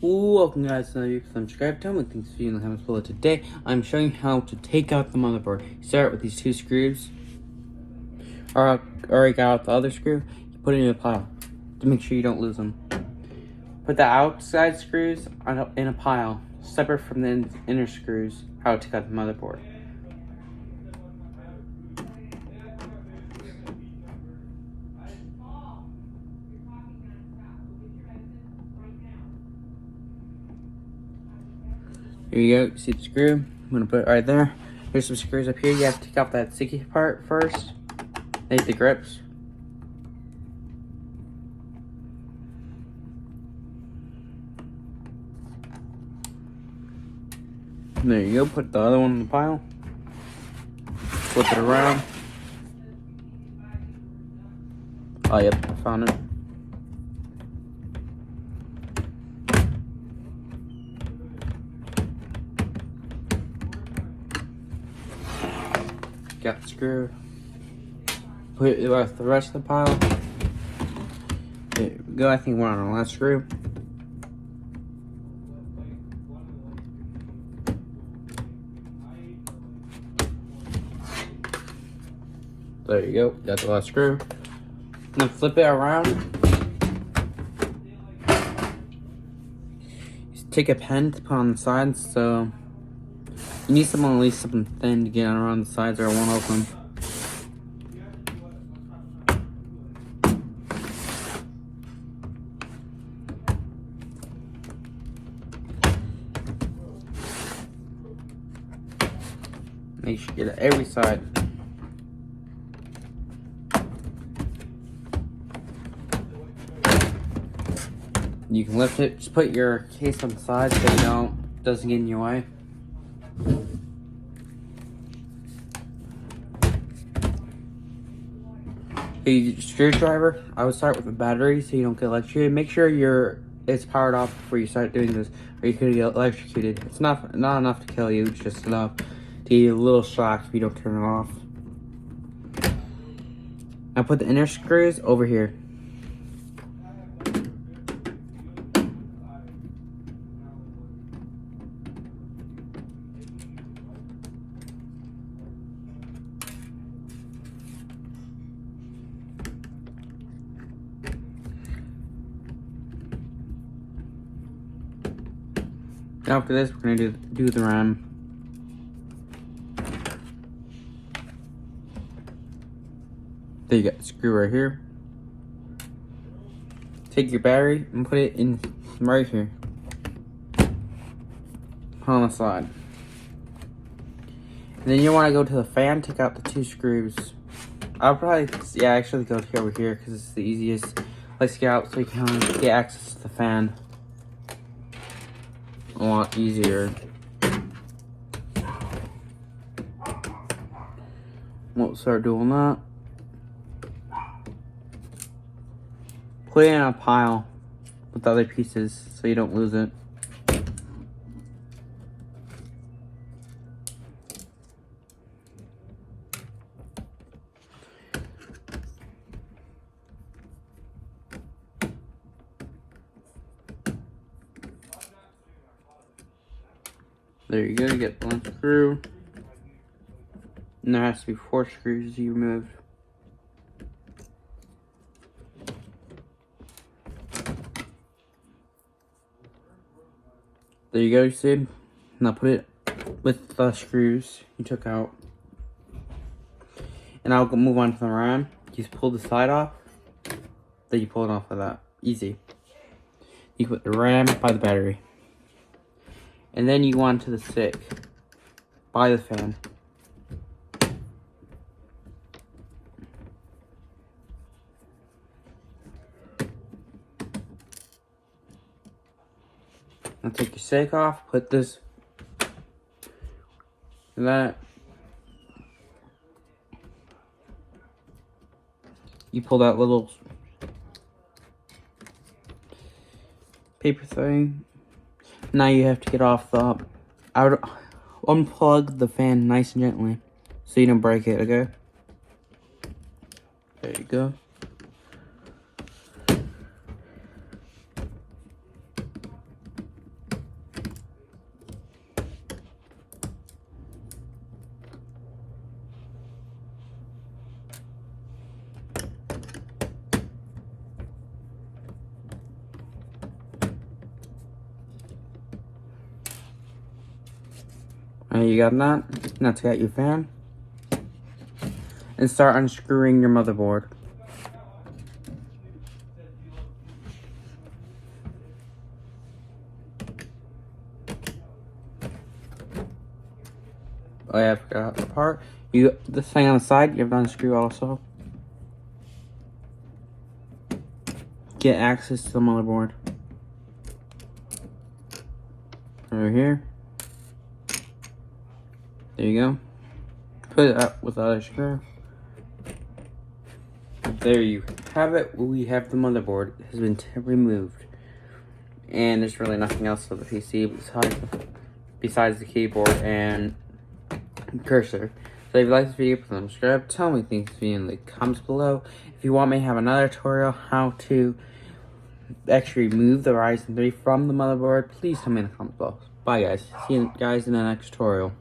Welcome guys to another subscribe to me. Thanks for you in the comments below. Today I'm showing you how to take out the motherboard. You start with these two screws. Already got out the other screw. You put it in a pile to make sure you don't lose them. Put the outside screws in a pile, separate from the inner screws. How to take out the motherboard. Here you go. See the screw? I'm gonna put it right there. Here's some screws up here. You have to take off that sticky part first. Make the grips. And there you go. Put the other one in the pile. Flip it around. Oh, yep. I found it. Got the screw. Put it with the rest of the pile. There we go. I think we're on our last screw. There you go. Got the last screw. Now flip it around. Just take a pen to put on the sides. So you need at least something thin to get around the sides, or it won't open. Make sure you get it every side. You can lift it. Just put your case on the side so it doesn't get in your way. A screwdriver. I would start with the battery so you don't get electrocuted. Make sure it's powered off before you start doing this, or you could get electrocuted. It's not enough to kill you. It's just enough to get you a little shocked if you don't turn it off. Now put the inner screws over here. After this, we're gonna do the RAM. There you got the screw right here. Take your battery and put it in right here on the side. And then you want to go to the fan. Take out the two screws. I'll probably actually go over here because it's the easiest place to get out, so you can get access to the fan a lot easier. We'll start doing that. Put it in a pile with the other pieces so you don't lose it. There you go, you get one screw. And there has to be 4 screws you removed. There you go, you see? Now put it with the screws you took out. And I'll move on to the RAM. You just pull the side off. Then you pull it off like that. Easy. You put the RAM by the battery. And then you go on to the stick by the fan. Now take your stick off, put this and that. You pull that little paper thing. Now you have to get off the unplug the fan nice and gently so you don't break it, okay? There you go. You got that? Now take out your fan. And start unscrewing your motherboard. Oh yeah, I forgot the part. This thing on the side, you have to unscrew also. Get access to the motherboard. Over here. There you go. Put it up with the other screw. There you have it. We have the motherboard. It has been removed. And there's really nothing else to the PC besides the keyboard and cursor. So if you like this video, please subscribe. Tell me things in the comments below. If you want me to have another tutorial how to actually remove the Ryzen 3 from the motherboard, please tell me in the comments below. Bye guys. See you guys in the next tutorial.